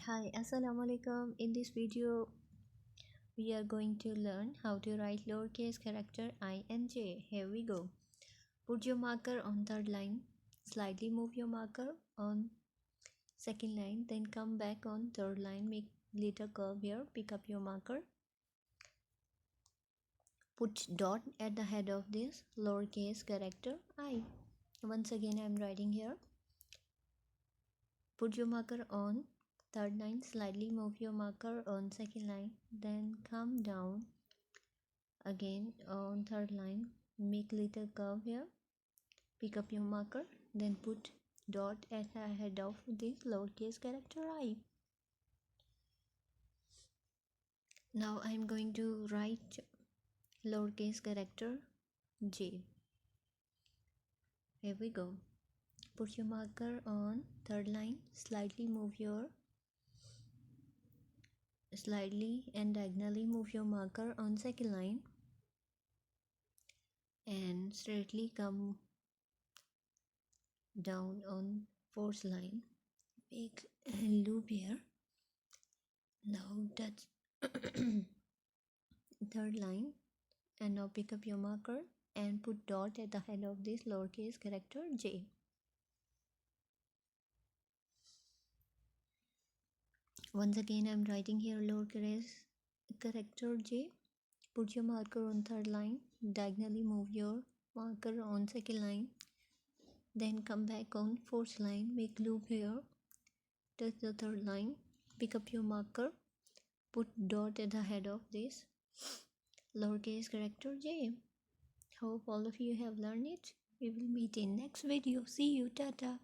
Hi, Assalamualaikum. In this video, we are going to learn how to write lowercase character I and J. Here we go. Put your marker on third line. Slightly move your marker on second line. Then come back on third line. Make little curve here. Pick up your marker. Put dot at the head of this lowercase character I. Once again, I am writing here. Put your marker on third line, slightly move your marker on second line, then come down again on third line, make little curve here, pick up your marker, then put dot at the head of this lowercase character I. Now I am going to write lowercase character J. Here we go. Put your marker on third line, slightly and diagonally move your marker on second line and straightly come down on fourth line. Make a loop here. Now touch third line and now pick up your marker and put dot at the head of this lowercase character J. Once again, I am writing here lowercase character J. Put your marker on third line, diagonally move your marker on second line, then come back on fourth line, make loop here, touch the third line, pick up your marker, put dot at the head of this lowercase character J. Hope all of you have learned it. We will meet in next video. See you. Tata.